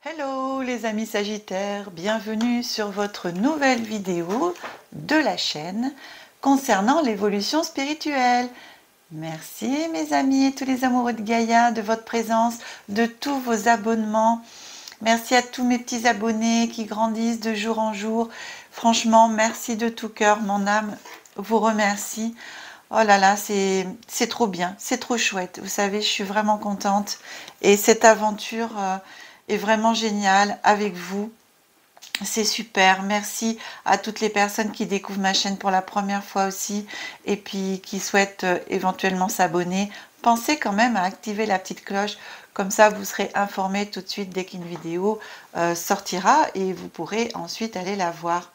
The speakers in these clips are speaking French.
Hello les amis Sagittaires, bienvenue sur votre nouvelle vidéo de la chaîne concernant l'évolution spirituelle. Merci mes amis et tous les amoureux de Gaïa de votre présence, de tous vos abonnements. Merci à tous mes petits abonnés qui grandissent de jour en jour. Franchement, merci de tout cœur, mon âme vous remercie. Oh là là, c'est trop bien, c'est trop chouette. Vous savez, je suis vraiment contente. Et cette aventure est vraiment géniale avec vous. C'est super. Merci à toutes les personnes qui découvrent ma chaîne pour la première fois aussi et puis qui souhaitent éventuellement s'abonner. Pensez quand même à activer la petite cloche. Comme ça, vous serez informé tout de suite dès qu'une vidéo sortira et vous pourrez ensuite aller la voir.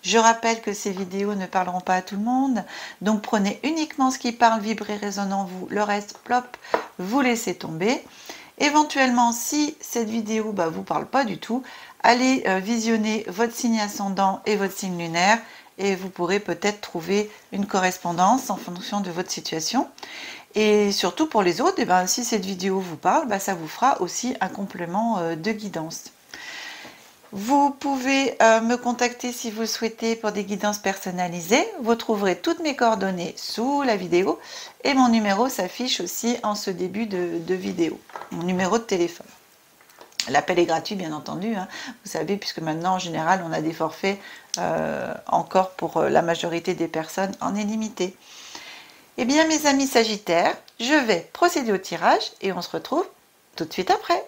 Je rappelle que ces vidéos ne parleront pas à tout le monde, donc prenez uniquement ce qui parle, vibre et résonne en vous. Le reste, plop, vous laissez tomber. Éventuellement, si cette vidéo ne vous parle pas du tout, allez visionner votre signe ascendant et votre signe lunaire et vous pourrez peut-être trouver une correspondance en fonction de votre situation. Et surtout pour les autres, si cette vidéo vous parle, ça vous fera aussi un complément de guidance. Vous pouvez me contacter si vous le souhaitez pour des guidances personnalisées. Vous trouverez toutes mes coordonnées sous la vidéo et mon numéro s'affiche aussi en ce début de vidéo, mon numéro de téléphone. L'appel est gratuit bien entendu, hein. Vous savez, puisque maintenant en général on a des forfaits encore pour la majorité des personnes en illimité. Eh bien mes amis Sagittaires, je vais procéder au tirage et on se retrouve tout de suite après.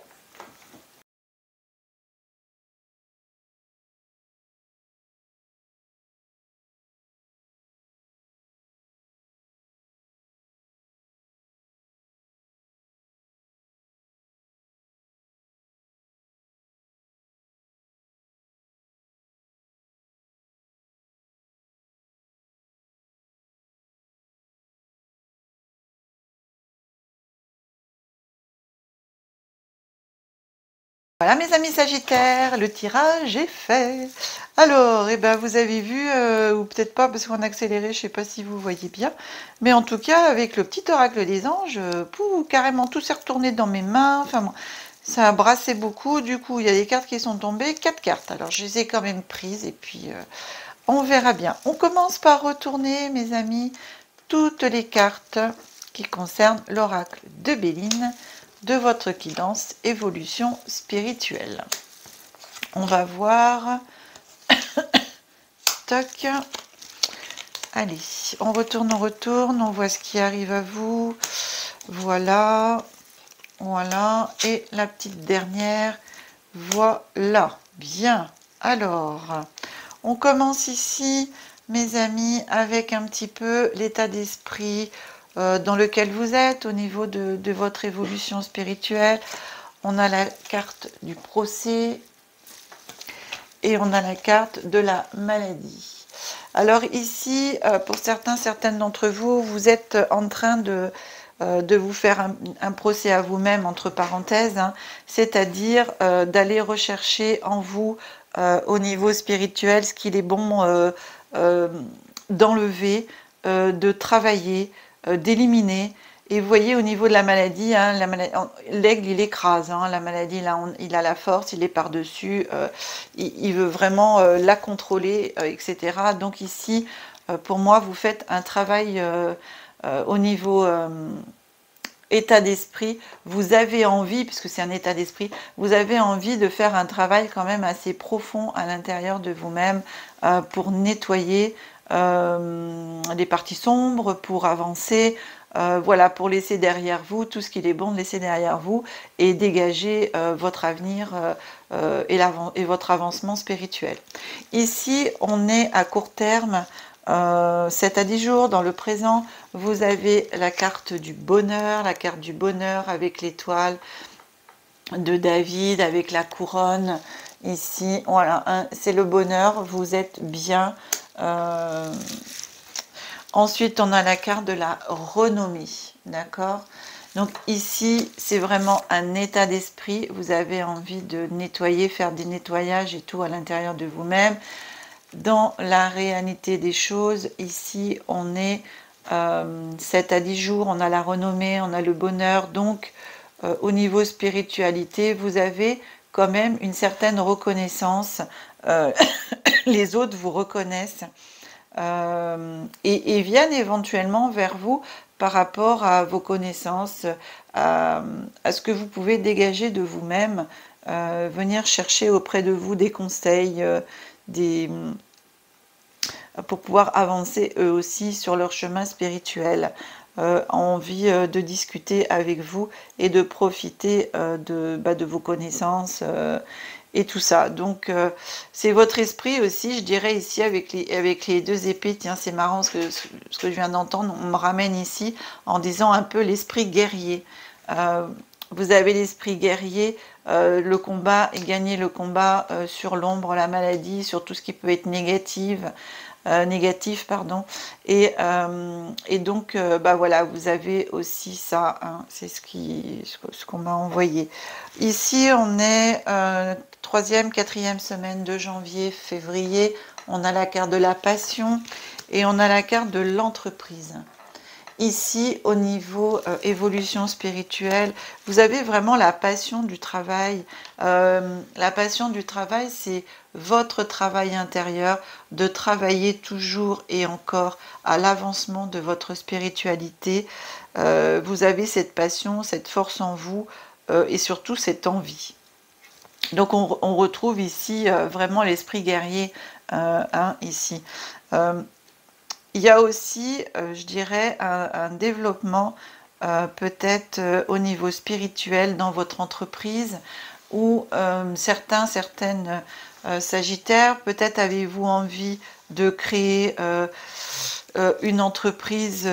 Voilà mes amis Sagittaires, le tirage est fait. Alors, vous avez vu, ou peut-être pas parce qu'on a accéléré, je ne sais pas si vous voyez bien, mais en tout cas avec le petit oracle des anges, carrément tout s'est retourné dans mes mains, enfin bon, ça a brassé beaucoup, du coup il y a des cartes qui sont tombées, 4 cartes, alors je les ai quand même prises et puis on verra bien. On commence par retourner mes amis toutes les cartes qui concernent l'oracle de Béline, de votre guidance évolution spirituelle. On va voir. Toc. Allez, on retourne, on voit ce qui arrive à vous. Voilà. Voilà. Et la petite dernière. Voilà. Bien. Alors, on commence ici, mes amis, avec un petit peu l'état d'esprit dans lequel vous êtes au niveau de votre évolution spirituelle. On a la carte du procès et on a la carte de la maladie. Alors ici, pour certaines d'entre vous, vous êtes en train de vous faire un procès à vous-même, entre parenthèses, hein, c'est-à-dire d'aller rechercher en vous, au niveau spirituel, ce qu'il est bon d'enlever, de travailler, d'éliminer. Et vous voyez au niveau de la maladie, hein, l'aigle il écrase, hein, la maladie là, il a la force, il est par-dessus, il veut vraiment la contrôler, etc. Donc ici, pour moi, vous faites un travail au niveau état d'esprit, vous avez envie, puisque c'est un état d'esprit, vous avez envie de faire un travail quand même assez profond à l'intérieur de vous-même pour nettoyer les parties sombres, pour avancer, voilà, pour laisser derrière vous tout ce qu'il est bon de laisser derrière vous et dégager votre avenir et votre avancement spirituel. Ici, on est à court terme, 7 à 10 jours, dans le présent, vous avez la carte du bonheur avec l'étoile de David, avec la couronne, ici, voilà, hein, c'est le bonheur, vous êtes bien. Ensuite, on a la carte de la renommée, d'accord? Donc ici, c'est vraiment un état d'esprit, vous avez envie de nettoyer, faire des nettoyages et tout à l'intérieur de vous-même. Dans la réalité des choses, ici, on est 7 à 10 jours, on a la renommée, on a le bonheur. Donc, au niveau spiritualité, vous avez quand même une certaine reconnaissance. Les autres vous reconnaissent et viennent éventuellement vers vous par rapport à vos connaissances, à ce que vous pouvez dégager de vous-même, venir chercher auprès de vous des conseils, pour pouvoir avancer eux aussi sur leur chemin spirituel. Envie de discuter avec vous et de profiter de vos connaissances et tout ça. Donc c'est votre esprit aussi, je dirais ici avec les deux épées. Tiens, c'est marrant ce que je viens d'entendre, on me ramène ici en disant un peu l'esprit guerrier. Vous avez l'esprit guerrier, le combat, et gagner le combat sur l'ombre, la maladie, sur tout ce qui peut être négatif, et donc voilà, vous avez aussi ça, hein, c'est ce qu'on m'a envoyé. Ici on est 3e, 4e semaine de janvier, février, on a la carte de la passion et on a la carte de l'entreprise. Ici, au niveau évolution spirituelle, vous avez vraiment la passion du travail. La passion du travail, c'est votre travail intérieur, de travailler toujours et encore à l'avancement de votre spiritualité. Vous avez cette passion, cette force en vous et surtout cette envie. Donc on retrouve ici vraiment l'esprit guerrier ici. Il y a aussi, je dirais, un développement peut-être au niveau spirituel dans votre entreprise où certaines Sagittaires, peut-être avez-vous envie de créer une entreprise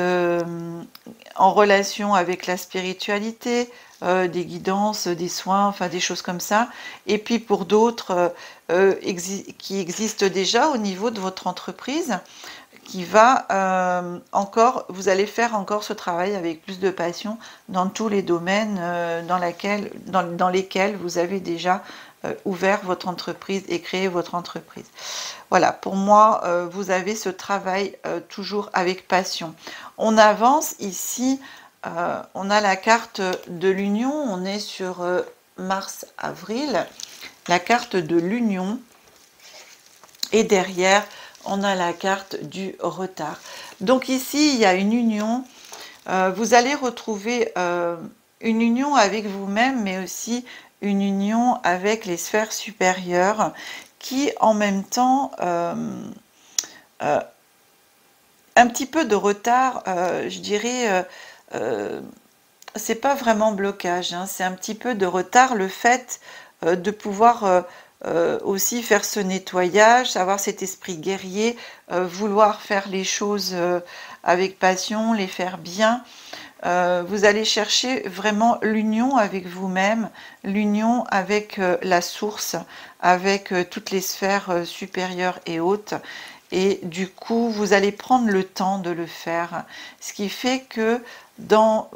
en relation avec la spiritualité, des guidances, des soins, enfin des choses comme ça. Et puis pour d'autres qui existent déjà au niveau de votre entreprise, qui va vous allez faire encore ce travail avec plus de passion dans tous les domaines dans lesquels vous avez déjà ouvert votre entreprise et créé votre entreprise. Voilà, pour moi, vous avez ce travail toujours avec passion. On avance ici, on a la carte de l'union, on est sur mars-avril, la carte de l'union, et derrière, on a la carte du retard. Donc ici, il y a une union. Vous allez retrouver une union avec vous-même, mais aussi une union avec les sphères supérieures qui, en même temps, un petit peu de retard, je dirais, c'est pas vraiment blocage, hein, c'est un petit peu de retard, le fait de pouvoir aussi faire ce nettoyage, avoir cet esprit guerrier, vouloir faire les choses avec passion, les faire bien. Vous allez chercher vraiment l'union avec vous-même, l'union avec la source, avec toutes les sphères supérieures et hautes. Et du coup, vous allez prendre le temps de le faire. Ce qui fait que dans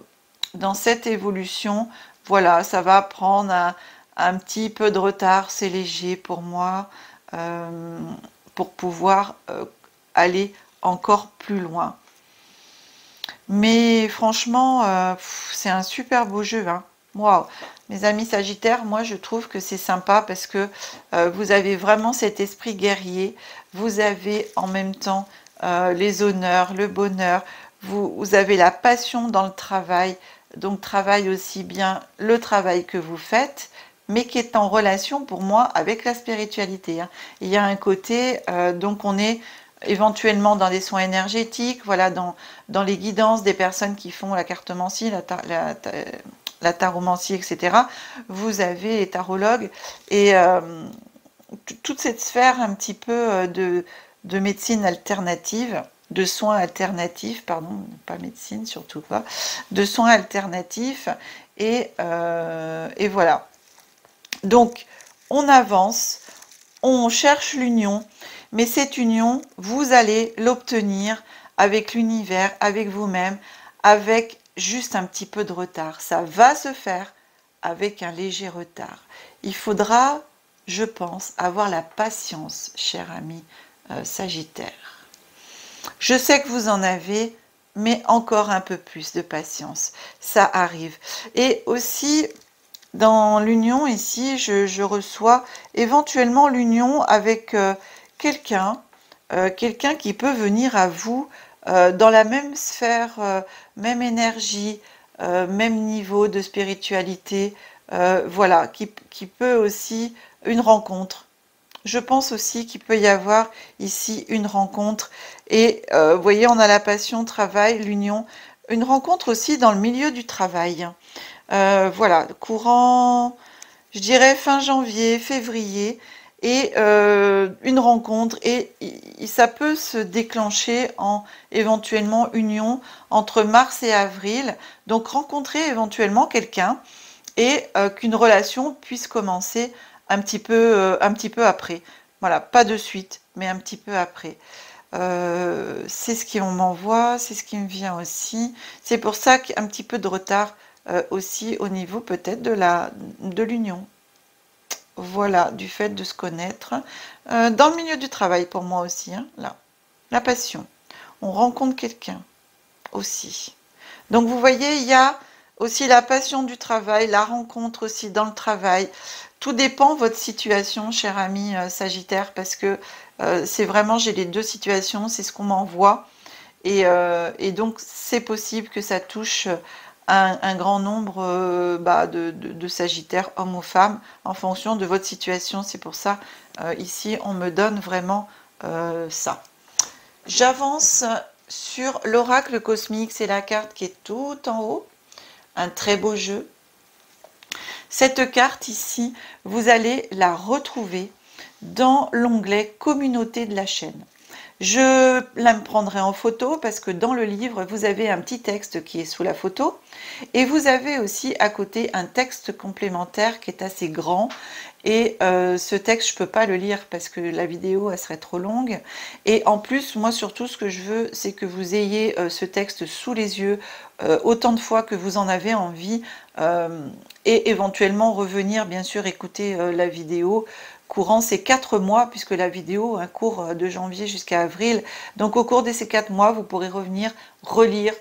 cette évolution, voilà, ça va prendre un petit peu de retard, c'est léger pour moi, pour pouvoir aller encore plus loin. Mais franchement, c'est un super beau jeu, hein. Waouh, mes amis Sagittaires, moi je trouve que c'est sympa parce que vous avez vraiment cet esprit guerrier, vous avez en même temps les honneurs, le bonheur, vous avez la passion dans le travail, donc travail aussi bien le travail que vous faites, mais qui est en relation pour moi avec la spiritualité, hein. Il y a un côté, donc on est éventuellement dans des soins énergétiques, voilà, dans les guidances des personnes qui font la cartomancie, la taromancie, etc. Vous avez les tarologues et toute cette sphère un petit peu de médecine alternative, de soins alternatifs, pardon, pas médecine, surtout pas, de soins alternatifs, et voilà. Donc, on avance, on cherche l'union, mais cette union, vous allez l'obtenir avec l'univers, avec vous-même, avec juste un petit peu de retard. Ça va se faire avec un léger retard. Il faudra, je pense, avoir la patience, cher ami Sagittaire. Je sais que vous en avez, mais encore un peu plus de patience. Ça arrive. Et aussi, dans l'union ici, je reçois éventuellement l'union avec quelqu'un, quelqu'un qui peut venir à vous dans la même sphère, même énergie, même niveau de spiritualité, voilà, qui peut aussi une rencontre. Je pense aussi qu'il peut y avoir ici une rencontre. Et vous voyez, on a la passion, travail, l'union. Une rencontre aussi dans le milieu du travail. Voilà, courant, je dirais fin janvier, février. Et une rencontre. Et ça peut se déclencher en éventuellement union entre mars et avril. Donc rencontrer éventuellement quelqu'un et qu'une relation puisse commencer un petit peu après. Voilà, pas de suite, mais un petit peu après. C'est ce qu'on m'envoie, c'est ce qui me vient aussi. C'est pour ça qu'il y a un petit peu de retard aussi au niveau peut-être de l'union. Voilà, du fait de se connaître. Dans le milieu du travail pour moi aussi, hein, là. La passion. On rencontre quelqu'un aussi. Donc vous voyez, il y a aussi la passion du travail, la rencontre aussi dans le travail. Tout dépend de votre situation, cher ami Sagittaire, parce que c'est vraiment, j'ai les deux situations, c'est ce qu'on m'envoie. Et donc, c'est possible que ça touche un grand nombre de Sagittaires, hommes ou femmes, en fonction de votre situation. C'est pour ça, ici, on me donne vraiment ça. J'avance sur l'oracle cosmique, c'est la carte qui est tout en haut, un très beau jeu. Cette carte ici, vous allez la retrouver dans l'onglet communauté de la chaîne. Je la prendrai en photo parce que dans le livre, vous avez un petit texte qui est sous la photo et vous avez aussi à côté un texte complémentaire qui est assez grand. Et ce texte, je ne peux pas le lire parce que la vidéo, elle serait trop longue. Et en plus, moi, surtout, ce que je veux, c'est que vous ayez ce texte sous les yeux autant de fois que vous en avez envie et éventuellement revenir, bien sûr, écouter la vidéo courant ces 4 mois, puisque la vidéo court de janvier jusqu'à avril. Donc, au cours de ces 4 mois, vous pourrez revenir, relire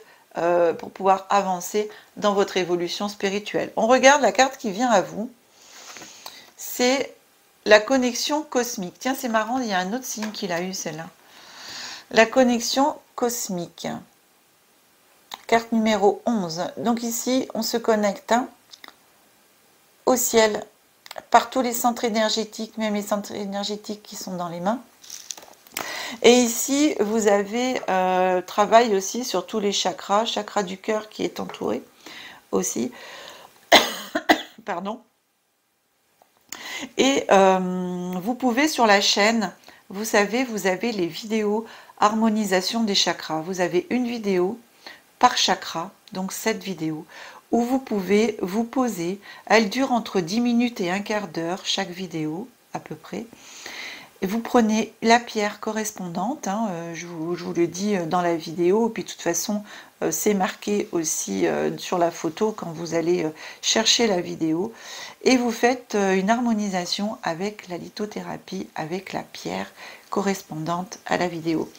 pour pouvoir avancer dans votre évolution spirituelle. On regarde la carte qui vient à vous. C'est la connexion cosmique. Tiens, c'est marrant, il y a un autre signe qu'il a eu, celle-là. La connexion cosmique. Carte numéro 11. Donc ici, on se connecte au ciel par tous les centres énergétiques, même les centres énergétiques qui sont dans les mains. Et ici, vous avez travail aussi sur tous les chakras, chakra du cœur qui est entouré aussi. Pardon. Et vous pouvez sur la chaîne, vous savez, vous avez les vidéos harmonisation des chakras. Vous avez une vidéo par chakra, donc 7 vidéos, où vous pouvez vous poser. Elle dure entre 10 minutes et un quart d'heure, chaque vidéo, à peu près. Et vous prenez la pierre correspondante, hein, je vous le dis dans la vidéo, et puis de toute façon, c'est marqué aussi sur la photo quand vous allez chercher la vidéo. Et vous faites une harmonisation avec la lithothérapie, avec la pierre correspondante à la vidéo.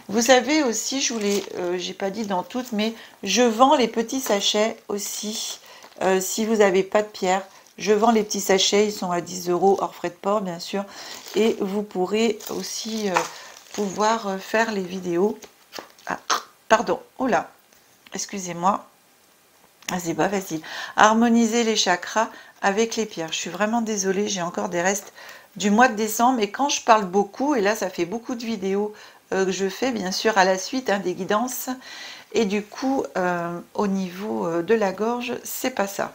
Vous savez aussi, j'ai pas dit dans toutes, mais je vends les petits sachets aussi. Si vous n'avez pas de pierre, je vends les petits sachets, ils sont à 10 € hors frais de port, bien sûr. Et vous pourrez aussi pouvoir faire les vidéos. Ah, pardon, oh là, excusez-moi. Ah, c'est pas facile. Harmoniser les chakras avec les pierres. Je suis vraiment désolée, j'ai encore des restes du mois de décembre. Et quand je parle beaucoup, et là, ça fait beaucoup de vidéos que je fais, bien sûr, à la suite, hein, des guidances. Et du coup, au niveau de la gorge, c'est pas ça.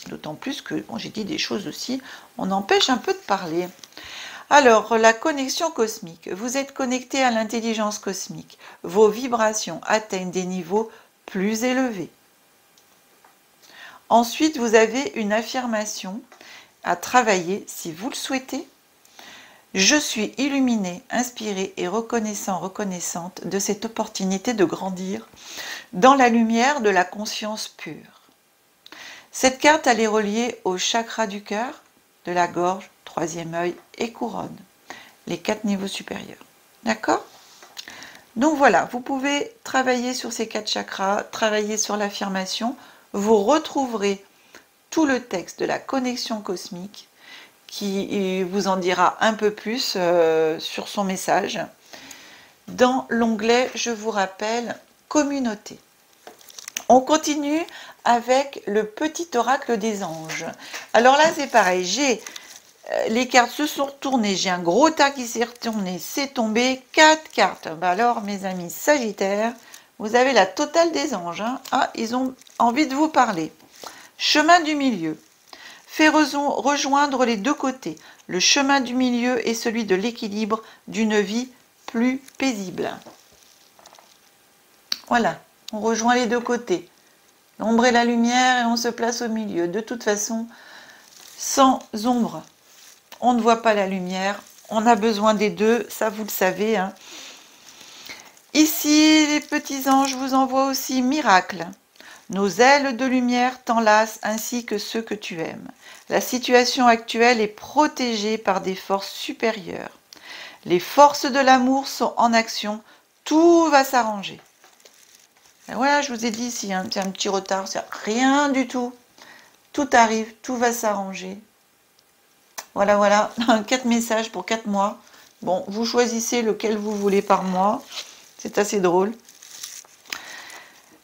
D'autant plus que, bon, j'ai dit des choses aussi, on empêche un peu de parler. Alors, la connexion cosmique. Vous êtes connecté à l'intelligence cosmique. Vos vibrations atteignent des niveaux plus élevés. Ensuite, vous avez une affirmation à travailler si vous le souhaitez. Je suis illuminée, inspirée et reconnaissante de cette opportunité de grandir dans la lumière de la conscience pure. Cette carte, elle est reliée au chakra du cœur, de la gorge, troisième œil et couronne, les 4 niveaux supérieurs. D'accord? Donc voilà, vous pouvez travailler sur ces 4 chakras, travailler sur l'affirmation. Vous retrouverez tout le texte de la connexion cosmique qui vous en dira un peu plus sur son message. Dans l'onglet, je vous rappelle, communauté. On continue avec le petit oracle des anges. Alors là, c'est pareil, les cartes se sont retournées, j'ai un gros tas qui s'est retourné, c'est tombé 4 cartes. Bah alors, mes amis Sagittaires, vous avez la totale des anges. Hein. Ah, ils ont envie de vous parler. Chemin du milieu. Fais rejoindre les deux côtés. Le chemin du milieu est celui de l'équilibre d'une vie plus paisible. Voilà, on rejoint les deux côtés. L'ombre et la lumière et on se place au milieu. De toute façon, sans ombre, on ne voit pas la lumière. On a besoin des deux, ça vous le savez. Hein. Ici, les petits anges vous envoient aussi miracle. Nos ailes de lumière t'enlacent ainsi que ceux que tu aimes. La situation actuelle est protégée par des forces supérieures. Les forces de l'amour sont en action. Tout va s'arranger. Voilà, je vous ai dit, s'il y a un petit retard, c'est rien du tout. Tout arrive, tout va s'arranger. Voilà, voilà, 4 messages pour 4 mois. Bon, vous choisissez lequel vous voulez par mois. C'est assez drôle.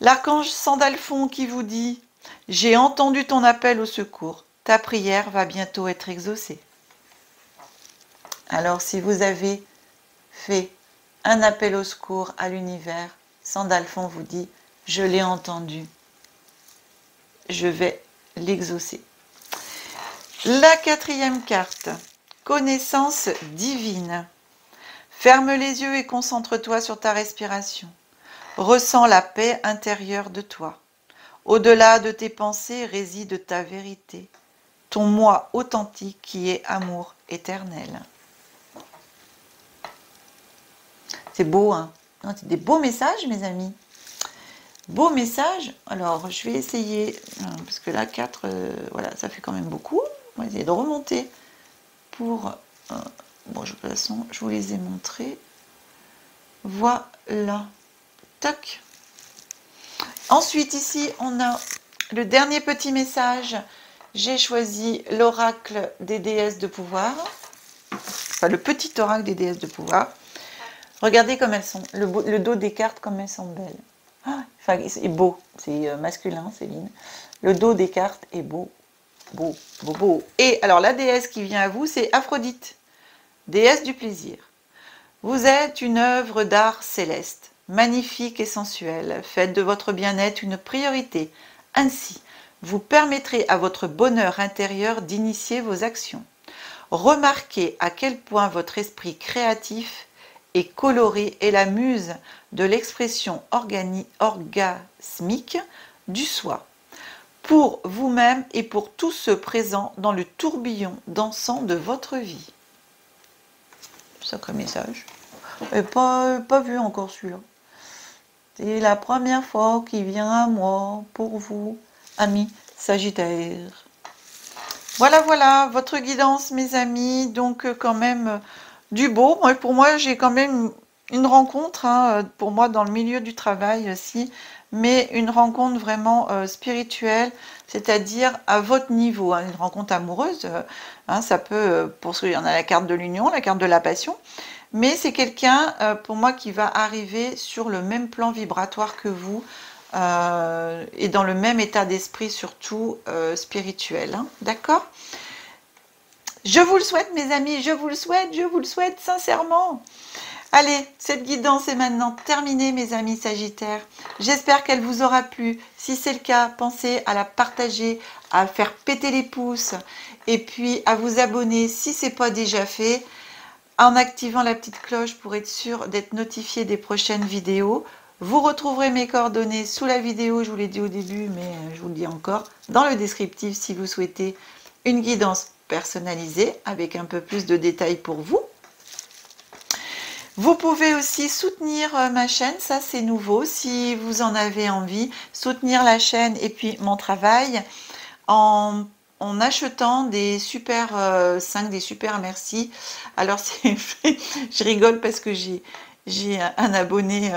L'archange Sandalphon qui vous dit « J'ai entendu ton appel au secours. Ta prière va bientôt être exaucée. » Alors, si vous avez fait un appel au secours à l'univers, Sandalphon vous dit « Je l'ai entendu. Je vais l'exaucer. » La 4e carte, connaissance divine. Ferme les yeux et concentre-toi sur ta respiration. Ressens la paix intérieure de toi. Au-delà de tes pensées réside ta vérité, ton moi authentique qui est amour éternel. C'est beau, hein? C'est des beaux messages, mes amis. Beaux messages. Alors, je vais essayer, parce que là, 4, voilà, ça fait quand même beaucoup. On va essayer de remonter pour... bon, de toute façon, je vous les ai montrés. Voilà. Toc. Ensuite, ici, on a le dernier petit message. J'ai choisi l'oracle des déesses de pouvoir. Enfin, le petit oracle des déesses de pouvoir. Regardez comme elles sont. Le dos des cartes, comme elles sont belles. Ah, enfin, c'est beau. C'est masculin, Céline. Le dos des cartes est beau. Beau, beau, beau. Et alors, la déesse qui vient à vous, c'est Aphrodite. Déesse du plaisir. Vous êtes une œuvre d'art céleste. Magnifique et sensuelle. Faites de votre bien-être une priorité. Ainsi, vous permettrez à votre bonheur intérieur d'initier vos actions. Remarquez à quel point votre esprit créatif est coloré et la muse de l'expression orgasmique du soi. Pour vous-même et pour tous ceux présents dans le tourbillon dansant de votre vie. Sacré message. Et pas vu encore celui-là. C'est la première fois qu'il vient à moi, pour vous, amis Sagittaires. Voilà, voilà, votre guidance, mes amis. Donc, quand même, du beau. Pour moi, j'ai quand même une rencontre, hein, pour moi, dans le milieu du travail aussi, mais une rencontre vraiment spirituelle, c'est-à-dire à votre niveau. Hein, une rencontre amoureuse, hein, ça peut, pour ceux, il y en a la carte de l'union, la carte de la passion, mais c'est quelqu'un, pour moi, qui va arriver sur le même plan vibratoire que vous, et dans le même état d'esprit, surtout spirituel. Hein, d'accord ? Je vous le souhaite, mes amis, je vous le souhaite sincèrement. Allez, cette guidance est maintenant terminée, mes amis Sagittaires. J'espère qu'elle vous aura plu. Si c'est le cas, pensez à la partager, à faire péter les pouces et puis à vous abonner si ce n'est pas déjà fait, en activant la petite cloche pour être sûr d'être notifié des prochaines vidéos. Vous retrouverez mes coordonnées sous la vidéo, je vous l'ai dit au début, mais je vous le dis encore, dans le descriptif si vous souhaitez une guidance personnalisée avec un peu plus de détails pour vous. Vous pouvez aussi soutenir ma chaîne, ça c'est nouveau, si vous en avez envie, soutenir la chaîne et puis mon travail en achetant des super 5, des super merci. Alors je rigole parce que j'ai un abonné,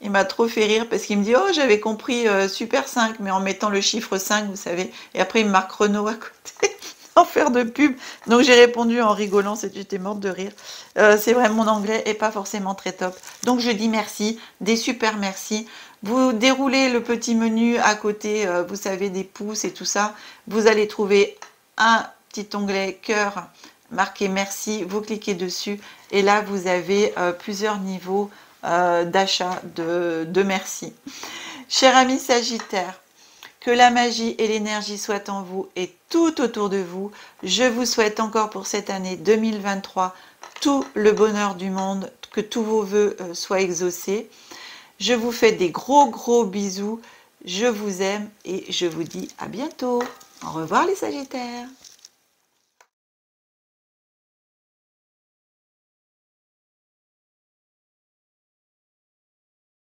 Il m'a trop fait rire parce qu'il me dit, oh, j'avais compris Super 5, mais en mettant le chiffre 5, vous savez. Et après, il me marque Renault à côté, sans faire de pub. Donc, j'ai répondu en rigolant, j'étais morte de rire. C'est vrai, mon anglais est pas forcément très top. Donc, je dis merci, des super merci. Vous déroulez le petit menu à côté, vous savez, des pouces et tout ça. Vous allez trouver un petit onglet cœur marqué merci. Vous cliquez dessus et là, vous avez plusieurs niveaux d'achat de merci. Cher ami Sagittaire, que la magie et l'énergie soient en vous et tout autour de vous. Je vous souhaite encore pour cette année 2023 tout le bonheur du monde, que tous vos vœux soient exaucés. Je vous fais des gros bisous. Je vous aime et je vous dis à bientôt. Au revoir les Sagittaires.